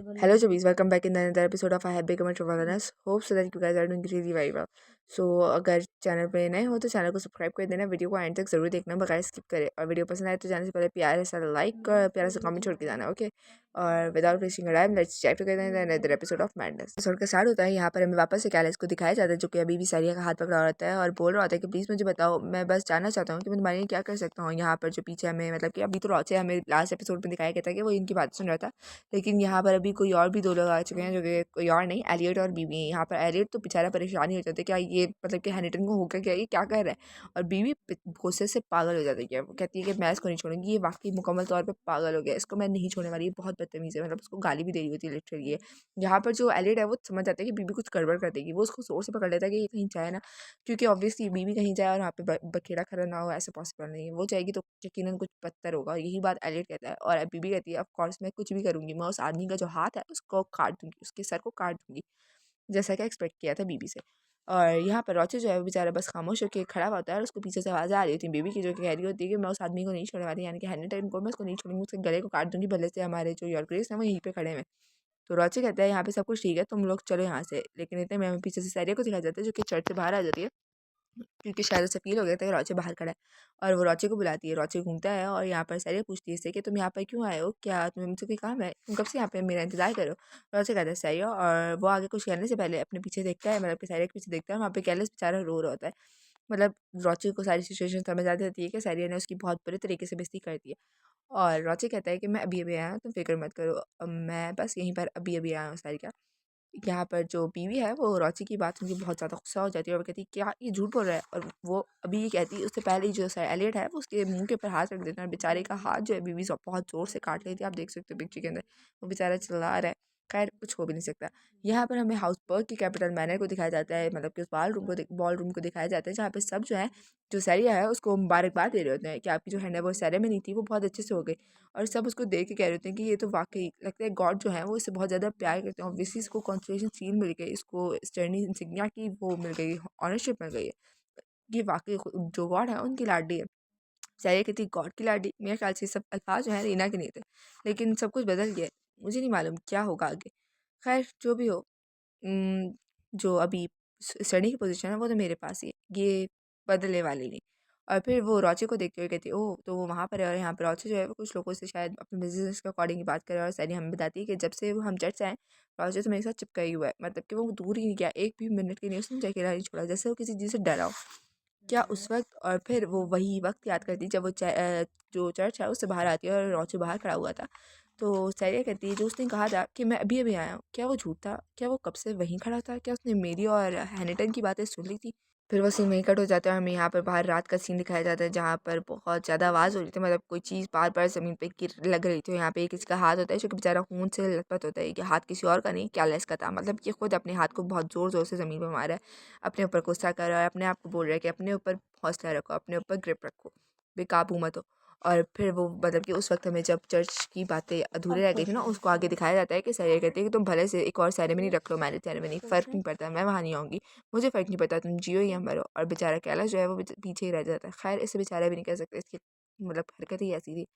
Hello, Jabis. Welcome back in another episode of I Have Become a Traveler's. Hope so that you guys are doing really very well. So, अगर channel पे नए हो तो channel को subscribe कर देना, video को and तक जरूर देखना बगैर स्किप करे, और वीडियो पसंद आए तो जाने से पहले प्यारे सा लाइक और प्यारा सा कमेंट छोड़ के जाना, ओके। और without wasting time let's check together in another episode of madness. Episode का स्टार्ट होता है, यहाँ पर हमें वापस से कैलेस को दिखाया जाता है जो कि अभी भी सारिया का हाथ पकड़ा रहता है और बोल रहा होता है कि प्लीज़ मुझे बताओ, मैं बस जानना चाहता हूँ कि मैं तुम्हारे लिए क्या कर सकता हूँ। यहाँ पर जो पीछे हमें मतलब कि अभी तो रोचे हमें लास्ट एपिसोड में दिखाया गया था कि वो इनकी बात सुन रहा था, लेकिन यहाँ पर अभी कोई और भी दो लोग आ चुके हैं जो कि कोई और नहीं, एलियट और बीवी हैं। यहाँ पर एलियट तो बेचारा परेशान ही हो जाता है, क्या ये मतलब कि हैनिटन को होकर क्या ये क्या कर रहा है, और बीवी गुस्से से पागल हो जाती है। वो कहती है कि मैं इसको नहीं छोड़ूंगी, ये वाकई मुकम्मल तौर पर पागल हो गया, इसको मैं नहीं छोड़ने वाली, ये बहुत बदतमीज़ है, मतलब उसको गाली भी दे रही होती है लिटरली। यहाँ पर जो एलियट है वो समझ जाता है कि बीवी कुछ गड़बड़ कर देगी, वो उसको जोर से पकड़ लेता है कि ये कहीं जाए ना, क्योंकि ऑब्वियसली बीवी कहीं जाए और वहाँ पे बखेड़ा खड़ा ना हो, ऐसा पॉसिबल नहीं है। वो जाएगी तो यकीनन कुछ बदतर होगा, यही बात एलियट कहता है। और बीवी कहती है ऑफ कोर्स मैं कुछ भी करूँगी, मैं उस आदमी का जो हाथ है उसको काट दूँगी, उसके सर को काट दूँगी, जैसा कि एक्सपेक्ट किया था बीवी से। और यहाँ पर रोचे जो है वो बेचारा बस खामोश होकर खड़ा होता है और उसको पीछे से आवाज़ आ रही होती है बीवी की, जो कि कह रही होती है कि मैं उस आदमी को नहीं छोड़ने वाली, यानी कि हैनिटन को मैं उसको नहीं छोड़ूंगी, उसके गले को काट दूँगी, भले से हमारे जो योर ग्रेस हैं वो यहीं पे खड़े हैं। तो रोचे कहता है यहाँ पे सब कुछ ठीक है, तुम लोग चलो यहाँ से, लेकिन इतने में हमें पीछे से सैरिया को दिखाया जाता है जो कि चर्च से बाहर आ जाती है, क्योंकि शायद उसे फ़ील हो गया था कि रोचे बाहर खड़ा है। और वो रोचे को बुलाती है, रोचे घूमता है और यहाँ पर सैरिया पूछती है इससे कि तुम यहाँ पर क्यों आए हो, क्या तुम्हें मुझसे कोई काम है, तुम कब से यहाँ पे मेरा इंतजार करो। रोचे कहता है सैरिया, और वो आगे कुछ कहने से पहले अपने पीछे देखता है, मतलब कि सैरिया के पीछे देखता है, वहाँ पे कैलस बेचारा रो रहा होता है। मतलब रोचे को सारी सिचुएशन समझ आ जाती है कि सैरिया ने उसकी बहुत बुरी तरीके से बेइज्जती कर दी है। और रोचे कहता है कि मैं अभी अभी आया हूँ, तुम फिक्र मत करो, मैं बस यहीं पर अभी अभी आया हूँ सारिका। यहाँ पर जो बीवी है वो रोची की बात सुन के बहुत ज़्यादा गुस्सा हो जाती है और वो कहती है क्या ये झूठ बोल रहा है, और वो अभी ये कहती है उससे पहले ही जो सर एलियट है वो उसके मुंह के ऊपर हाथ रख देता है, बेचारे का हाथ जो है बीवी बहुत ज़ोर से काट लेती है, आप देख सकते हो पिक्चर के अंदर, वो बेचारा चिल्ला रहा है। खैर कुछ हो भी नहीं सकता। यहाँ पर हमें हाउसबर्ग की कैपिटल मैनर को दिखाया जाता है, मतलब कि उस बॉल रूम को दिखाया जाता है जहाँ पे सब जो है, जो सैरिया है उसको मुबारकबाद दे रहे होते हैं कि आपकी जो है वो सेरेमनी थी वो बहुत अच्छे से हो गई। और सब उसको देख के कह रहे होते हैं कि ये तो वाकई लगता है गॉड जो है वो इससे बहुत ज़्यादा प्यार करते हैं, ऑब्वियसली इसको कॉन्स्टिट्यूशन सील मिल गई, इसको स्टर्नी इंसिग्निया की वो मिल गई, ऑनरशिप मिल गई है, ये वाकई जो गॉड है उनकी लाडली है। सैरिया कहती गॉड की लाडली, मेरे ख्याल से सब अल्फाज जो है रीना के नहीं थे, लेकिन सब कुछ बदल गया है, मुझे नहीं मालूम क्या होगा आगे। खैर जो भी हो, जो अभी स्टडी की पोजीशन है वो तो मेरे पास ही है, ये बदलने वाली नहीं। और फिर वो रोचे को देखते हुए कहती है ओह तो वो वहाँ पर है, और यहाँ पर रोचे जो है वो कुछ लोगों से शायद अपने बिजनेस के अकॉर्डिंग ही बात करे, और सैनी हमें बताती है कि जब से वो हम चर्च से आए रोचे तो मेरे साथ चिपका ही हुआ है, मतलब कि वो दूर ही नहीं गया, एक भी मिनट के लिए उसने मुझे अकेला नहीं छोड़ा, जैसे वो किसी चीज़ से डरा हो। क्या उस वक्त, और फिर वो वही वक्त याद करती जब वो जो चर्च है उससे बाहर आती है और रोचे बाहर खड़ा हुआ था। तो सैरिया कहती है जो उसने कहा था कि मैं अभी अभी आया हूँ, क्या वो झूठ था, क्या वो कब से वहीं खड़ा था, क्या उसने मेरी और हैनिटन की बातें सुन ली थी। फिर वो सीन वहीं कट हो जाता है, हमें यहाँ पर बाहर रात का सीन दिखाया जाता है जहाँ पर बहुत ज़्यादा आवाज़ हो रही थी, मतलब कोई चीज़ बार बार ज़मीन पे गिर लग रही थी। यहाँ पे किसी का हाथ होता है जो कि बेचारा खून से लथपथ होता है, कि हाथ किसी और का नहीं क्या लेस का था, मतलब कि खुद अपने हाथ को बहुत ज़ोर ज़ोर से ज़मीन पर मारा है, अपने ऊपर गुस्सा कर रहा है, अपने आप को बोल रहा है कि अपने ऊपर हौसला रखो, अपने ऊपर ग्रिप रखो, बेकाबू मत हो। और फिर वो मतलब कि उस वक्त हमें जब चर्च की बातें अधूरे रह गई थी ना, उसको आगे दिखाया जाता है कि सैरिया कहती है कि तुम भले से एक और सेरेमनी रख लो, मैरिज सेरेमनी, फ़र्क नहीं पड़ता, मैं वहाँ नहीं आऊँगी, मुझे फ़र्क नहीं पड़ता, तुम जियो या मरो। और बेचारा कैलाश जो है वो पीछे ही रह जाता है। खैर इसे बेचारा भी नहीं कह सकते, इसकी मतलब हरकत ही ऐसी थी।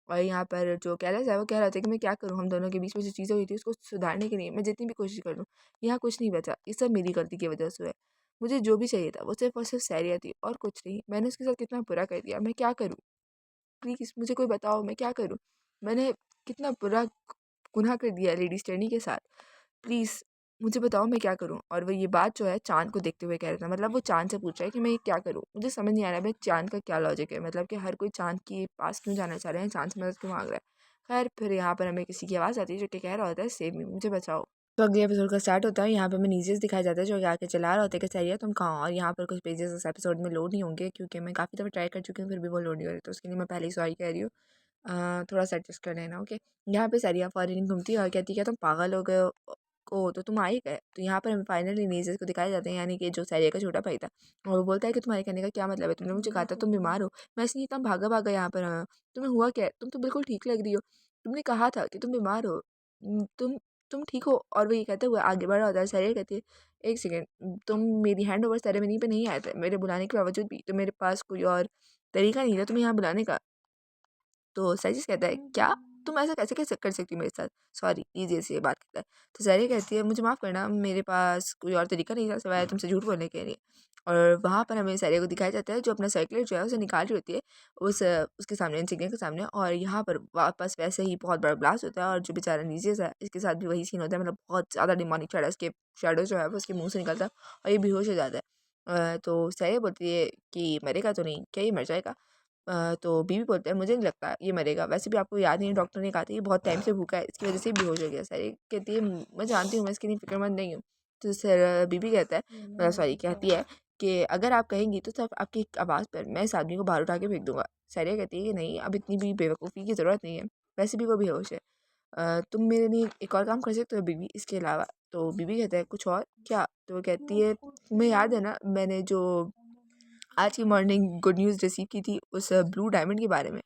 और यहाँ पर जो कैलाश है वो कह रहा था कि मैं क्या करूँ, हम दोनों के बीच में जो चीज़ें हुई थी उसको सुधारने के लिए मैं जितनी भी कोशिश कर लूँ, यहाँ कुछ नहीं बचा, ये सब मेरी गलती की वजह से हुआ है। मुझे जो भी चाहिए था वो सिर्फ और सिर्फ सैरिया थी और कुछ नहीं, मैंने उसके साथ कितना बुरा कर दिया, मैं क्या करूँ, प्लीज़ मुझे कोई बताओ मैं क्या करूँ? मैंने कितना बुरा गुनाह कर दिया है लेडी स्टर्नी के साथ, प्लीज़ मुझे बताओ मैं क्या करूँ? और वो ये बात जो है चाँद को देखते हुए कह रहा था, मतलब वो चाँद से पूछ रहा है कि मैं ये क्या करूँ? मुझे समझ नहीं आ रहा है भाई चाँद का क्या लॉजिक है? मतलब कि हर कोई चाँद के पास क्यों जाना चाह रहे हैं? चाँद से मदद क्यों माँग रहा है? खैर फिर यहाँ पर हमें किसी की आवाज़ आती है जो कि कह रहा होता है सेव मी, मुझे बचाओ। तो अगले एपिसोड का स्टार्ट होता है, यहाँ पे हमें नीचे दिखाया जाता है जो कि आके चला रहा होता है कि सही तुम कहाँ हो? और यहाँ पर कुछ पेजेस इस एपिसोड में लोड नहीं होंगे क्योंकि मैं काफ़ी दफ़ा ट्राई कर चुकी हूँ फिर भी वो लोड नहीं हो रही, तो उसके लिए मैं पहले ही सॉरी कह रही हूँ। थोड़ा सा एडजस्ट कर लेना, ओके। यहाँ पे सरिया फॉरेन घूमती है और कहती है क्या तुम पागल हो गए हो तो तुम आ ही गए। तो यहाँ पर हमें फाइनली नीजेस को दिखाए जाते हैं, यानी कि जो सरिया का छोटा भाई था, और वो बोलता है कि तुम्हारे कहने का क्या मतलब है, तुमने मुझे कहा था तुम बीमार हो, मैं इसलिए इतना भागा भागा यहाँ पर आया हूँ, तुम्हें हुआ क्या है, तुम तो बिल्कुल ठीक लग रही हो, तुमने कहा था कि तुम बीमार हो, तुम ठीक हो। और वो ये कहते हुए आगे बढ़ रहा होता है, सरिया कहती है एक सेकेंड, तुम मेरी हैंड ओवर सेरेमनी पे नहीं आए थे, मेरे बुलाने के बावजूद भी तो मेरे पास कोई और तरीका नहीं था तुम्हें यहाँ बुलाने का। तो साजिश कहता है क्या, तुम ऐसा कैसे कैसे कर सकती हो मेरे साथ, सॉरी प्लीज़ ऐसे बात करता है। तो सायरा कहती है मुझे माफ़ करना, मेरे पास कोई और तरीका नहीं था सिवाय तुमसे झूठ बोलने के लिए। और वहाँ पर हमें सायरा को दिखाया जाता है जो अपना सर्कुलेट जो है उसे निकाल रही होती है उस उसके सामने, इंसिग्निया के सामने, और यहाँ पर वापस वैसे ही बहुत बड़ा ब्लास्ट होता है और जो बेचारा नीचे है इसके साथ भी वही सीन होता है, मतलब बहुत ज़्यादा डिमोनिक शैडो उसके शैडो जो है वो उसके मुँह से निकलता है और ये बेहोश हो जाता है। तो सायरा बोलती है कि मरेगा तो नहीं, क्या ये मर जाएगा? तो बीवी बोलता है मुझे नहीं लगता ये मरेगा, वैसे भी आपको याद नहीं है डॉक्टर ने कहा था ये बहुत टाइम से भूखा है, इसकी वजह से ही बेहोश हो गया। सारी कहती है मैं जानती हूँ, मैं इसकी नहीं फिक्रमंद नहीं हूँ। तो सर बीवी कहता है, मतलब सॉरी कहती है कि अगर आप कहेंगी तो सब आपकी आवाज़ पर मैं इस आदमी को बाहर उठा के फेंक दूंगा। सारिया कहती है कि नहीं, अब इतनी भी बेवकूफ़ी की ज़रूरत नहीं है, वैसे भी वो बेहोश है। तुम मेरे लिए एक और काम कर सकते हो बीवी इसके अलावा? तो बीवी कहता है कुछ और क्या? तो वो कहती है तुम्हें याद है ना मैंने जो आज की मॉर्निंग गुड न्यूज़ रिसीव की थी उस ब्लू डायमंड के बारे में,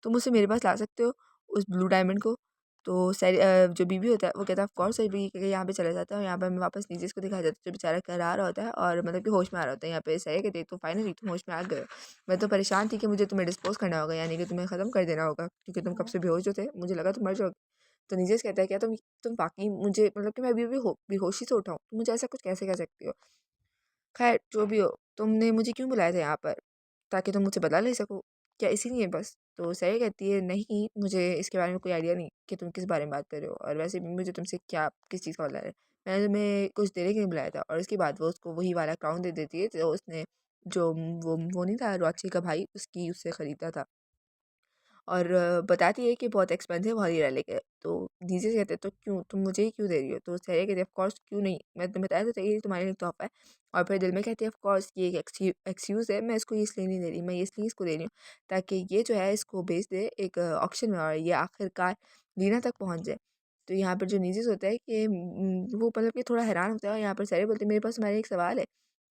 तुम उसे मेरे पास ला सकते हो उस ब्लू डायमंड को? तो जो बीवी होता है वो कहता है ऑफ कोर्स, सही भी यहाँ पे चला जाता है और यहाँ पे हमें वापस नीचे इसको दिखाया जाता है जो बेचारा करा रहा होता है और मतलब कि होश में आ रहा होता है। यहाँ पे सही कहते तो फाइनली तुम होश में आ गए हो। मैं तो परेशान थी कि मुझे तुम्हें डिस्पोज करना होगा, यानी कि तुम्हें ख़त्म कर देना होगा, क्योंकि तुम कब से बेहोश जो थे, मुझे लगा तुम मर जाओगे। तो नीरज कहता है क्या तुम वाकई मुझे, मतलब कि मैं अभी भी बेहोशी से उठाऊँ, तुम मुझे ऐसा कुछ कैसे कह सकती हो? खैर जो भी हो, तुमने मुझे क्यों बुलाया था यहाँ पर? ताकि तुम मुझसे बदला ले सको, क्या इसीलिए बस? तो सही कहती है नहीं, मुझे इसके बारे में कोई आइडिया नहीं कि तुम किस बारे में बात कर रहे हो, और वैसे भी मुझे तुमसे क्या किस चीज़ का बदला है। मैंने तुम्हें कुछ देने के लिए बुलाया था, और इसके बाद वो उसको वही वाला क्राउन दे देती है जो उसने, जो वो नहीं था रॉची का भाई, उसकी उससे ख़रीदा था। और बताती है कि बहुत एक्सपेंसिव हीरा लेके आए। तो जीजस कहते हैं तो क्यों, तुम मुझे ही क्यों दे रही हो? तो सायरा कहती है ऑफ कोर्स क्यों नहीं, मैं तुम्हें बताया तो सही, ये तुम्हारे लिए तोहफ़ा है। और फिर दिल में कहती है ऑफ कोर्स ये एक एक्सक्यूज़ है, मैं इसको ये इसलिए नहीं दे रही, मैं ये इसलिए इसको दे रही हूँ ताकि ये जो है इसको बेच दे एक ऑक्शन में और ये आखिरकार लीना तक पहुँच जाए। तो यहाँ पर जो नीजिस होता है कि वो मतलब कि थोड़ा हैरान होता है, और यहाँ पर सायरा बोलती है मेरे पास तुम्हारे एक सवाल है,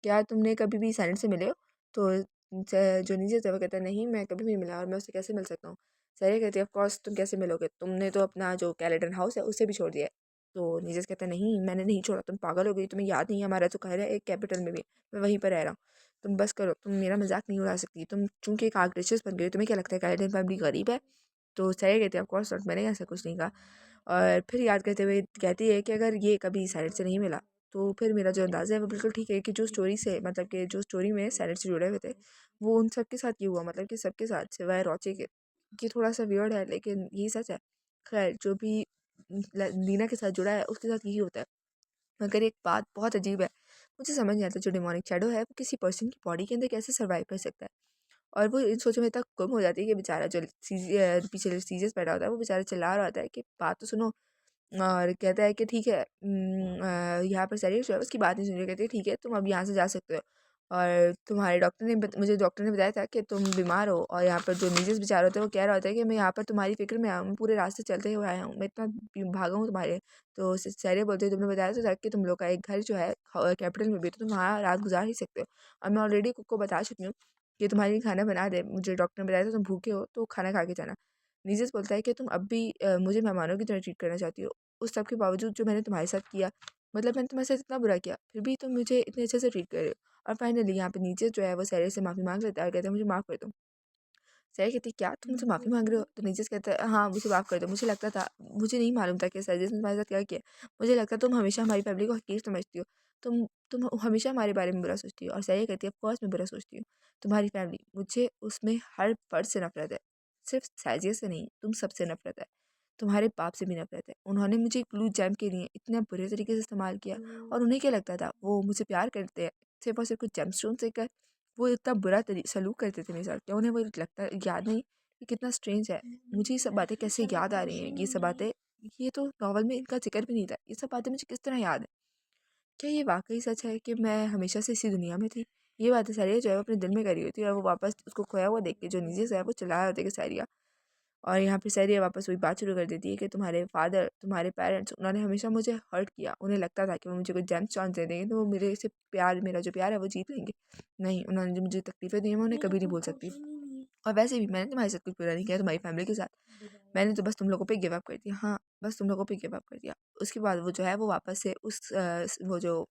क्या तुमने कभी भी साइलेंट से मिले हो? तो जो नीजिस है वो कहता है नहीं, मैं कभी भी नहीं मिला और मैं उससे कैसे मिल सकता हूँ? सायरा कहती है ऑफ कोर्स तुम कैसे मिलोगे, तुमने तो अपना जो कैलेडन हाउस है उसे भी छोड़ दिया है। तो नीरज कहता है नहीं मैंने नहीं छोड़ा, तुम पागल हो गई, तुम्हें याद नहीं है हमारा जो घर है एक कैपिटल में भी, मैं वहीं पर रह रहा हूँ। तुम बस करो, तुम मेरा मजाक नहीं उड़ा सकती, तुम चूंकि एक आर्टिस्ट बन गई, तुम्हें क्या लगता है कैलेडन फैमिली गरीब है? तो सायरा कहती है ऑफ कोर्स नॉट, मैंने ऐसा कुछ नहीं कहा। और फिर याद करते हुए कहती है कि अगर ये कभी साइलेंट से नहीं मिला तो फिर मेरा जो अंदाज़ा है वो बिल्कुल ठीक है कि जो स्टोरी से, मतलब कि जो स्टोरी में साइलेंट से जुड़े हुए थे वो उन सबके साथ ये हुआ, मतलब कि सबके साथ सिवाय रोचे के, कि थोड़ा सा वियर्ड है लेकिन यही सच है। खैर जो भी लीना के साथ जुड़ा है उसके साथ यही होता है। मगर एक बात बहुत अजीब है, मुझे समझ नहीं आता जो डिमोनिक शैडो है वो किसी पर्सन की बॉडी के अंदर कैसे सर्वाइव कर सकता है। और वो इन सोचों में इतना गुम हो जाती है कि बेचारा जो पीछे सीरियस बैठा होता है वो बेचारा चिल्ला रहा होता है कि बात तो सुनो। और कहता है कि ठीक है, यहाँ पर शरीर जो है उसकी बात नहीं सुन रही, कहती है ठीक है तुम अब यहाँ से जा सकते हो। और तुम्हारे डॉक्टर ने मुझे डॉक्टर ने बताया था कि तुम बीमार हो, और यहाँ पर जो नीजिस बेचारा होता है वो कह रहा होता है कि मैं यहाँ पर तुम्हारी फिक्र में आया हूँ, मैं पूरे रास्ते चलते हुए आया हूँ, मैं इतना भागा हूँ तुम्हारे। तो सारे बोलते हैं तुमने बताया तो था कि तुम लोग का एक घर जो है कैपिटल में भी, तो तुम वहाँ रात गुजार ही सकते हो। और मैं ऑलरेडी कुक को बता चुकी हूँ कि तुम्हारे लिए खाना बना दे, मुझे डॉक्टर ने बताया था तुम भूखे हो तो खाना खा के जाना। नीजिस बोलता है कि तुम अब भी मुझे मेहमानों की तरह ट्रीट करना चाहती हो, उस सब के बावजूद जो मैंने तुम्हारे साथ किया, मतलब मैंने तुम्हारे साथ इतना बुरा किया फिर भी तुम मुझे इतने अच्छे से ट्रीट कर रहे हो। और फाइनली यहाँ पे नीचे जो है वो सायरा से माफ़ी मांग लेता है और कहता है मुझे माफ़ कर दो। सायरा कहती है क्या तुम मुझसे माफ़ी मांग रहे हो? तो नीरज कहता है हाँ मुझे माफ़ कर दो, मुझे लगता था, मुझे नहीं मालूम था कि साजिश ने तुम्हारे साथ क्या किया। मुझे लगता तुम हमेशा हमारी फैमिली को हकीर समझती हो, तुम हमेशा हमारे बारे में बुरा सोचती हो। और सायरा कहती है ऑफ कोर्स मैं बुरा सोचती हूँ, तुम्हारी फैमिली, मुझे उसमें हर फर्द से नफरत है, सिर्फ साजिया से नहीं, तुम सबसे नफरत है, तुम्हारे बाप से भी नफरत है। उन्होंने मुझे एक ब्लू जैम के लिए इतना बुरे तरीके से इस्तेमाल किया, और उन्हें क्या लगता था वो मुझे प्यार करते हैं सिर्फ और सिर्फ कुछ जेम स्टोन से कर, वो इतना बुरा सलूक करते थे मेरे साथ, क्या उन्हें वो लगता याद नहीं? ये कितना स्ट्रेंज है, मुझे ये सब बातें कैसे याद आ रही हैं, ये सब बातें, ये तो नॉवल में इनका जिक्र भी नहीं था, ये सब बातें मुझे किस तरह याद है? क्या ये वाकई सच है कि मैं हमेशा से इसी दुनिया में थी? ये बातें सारिया जो है वो अपने दिल में करी होती है, और वो वापस उसको खोया हुआ देख के जो नीचे से है वो चिल्ला रहा होता है कि सारिया। और यहाँ पे सारिया वापस वही बात शुरू कर देती है कि तुम्हारे फादर, तुम्हारे पेरेंट्स, उन्होंने हमेशा मुझे हर्ट किया, उन्हें लगता था कि वो मुझे कोई जेम्स चांस दे देंगे तो वो मेरे से प्यार, मेरा जो प्यार है वो जीत लेंगे। नहीं, उन्होंने जो मुझे तकलीफें दी हैं मैं उन्हें कभी नहीं भूल सकती। और वैसे भी मैंने तुम्हारे साथ कुछ बुरा नहीं किया, तुम्हारी फैमिली के साथ, मैंने तो बस तुम लोगों पे गिव अप कर दिया, हाँ बस तुम लोगों पे गिव अप कर दिया। उसके बाद वो जो है वो वापस से उस वो जो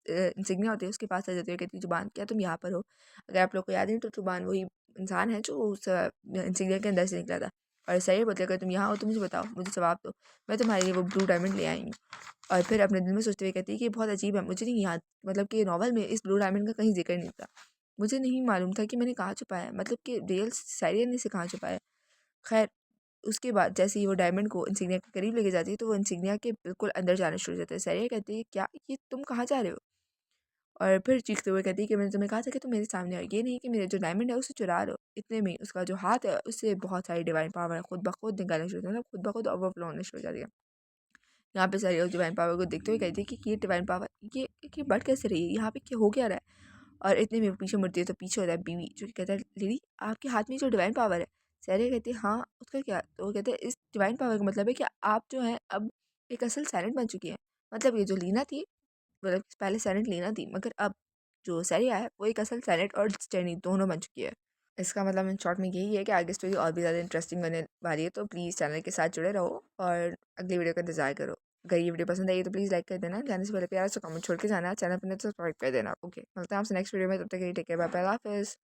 इंसिग्निया होती है उसके पास आ जाती है, कहती है जुबान क्या तुम यहाँ पर हो? अगर आप लोग को याद नहीं तो जुबान वही इंसान है जो उस इंसिग्निया के अंदर से निकला था। और सैरिया बोलती है अगर तुम यहाँ हो तो मुझे बताओ, मुझे जवाब दो, मैं तुम्हारे लिए वो ब्लू डायमंड ले आई हूँ। और फिर अपने दिल में सोचते हुए कहती है कि ये बहुत अजीब है, मुझे नहीं याद, मतलब कि नॉवल में इस ब्लू डायमंड का कहीं जिक्र नहीं था, मुझे नहीं मालूम था कि मैंने कहाँ छुपाया है, मतलब कि रियल सैरिया ने इसे कहाँ छुपाया है। खैर, उसके बाद जैसे ही वो डायमंड को इंसिग्निया के करीब लेके जाती है तो वो इंसिग्निया के बिल्कुल अंदर जाना शुरू हो जाता है। सैरिया कहती है क्या ये तुम कहाँ जा रहे हो? और फिर चीखते हुए कहती है कि मैंने तुम्हें कहा था कि तुम मेरे सामने आओ, ये नहीं कि मेरे जो डायमंड है उसे चुरा लो। इतने में उसका जो हाथ है उससे बहुत सारी डिवाइन पावर खुद ब खुद निकालना शुरू हो जाती है, खुद ब खुद ओवरफ्लो होने शुरू हो जाती है। यहाँ पे सारी उस डिवाइन पावर को देखते हुए कहती है कि ये डिवाइन पावर ये बढ़ कैसे रही है, यहाँ पे क्या हो क्या रहा है। और इतने में वो पीछे मुड़ती है तो पीछे होता है बीवी, जो कि कहता है लेडी आपके हाथ में जो डिवाइन पावर है। सारिया कहती है हाँ उसका क्या, तो वो कहते हैं इस डिवाइन पावर का मतलब है कि आप जो है अब एक असल साइलेंट बन चुकी है। मतलब ये जो लीना थी, मतलब पहले साइलेंट लीना थी, मगर अब जो सारिया है वो एक असल साइलेंट और स्टेनी दोनों बन चुकी है। इसका मतलब इन शॉर्ट में यही है कि आगे स्टोरी और भी ज़्यादा इंटरेस्टिंग बनने वाली है, तो प्लीज़ चैनल के साथ जुड़े रहो और अगली वीडियो का इंतजार करो। अगर ये वीडियो पसंद आई तो प्लीज़ लाइक कर देना, जाने से पहले प्यार से कमेंट छोड़ के जाना, चैनल पर नहीं तो सब्सक्राइब कर देना। ओके, मिलते हैं आपसे नेक्स्ट वीडियो में, तब तक के लिए टेक केयर, बाय बाय, अल्लाह हाफिज़।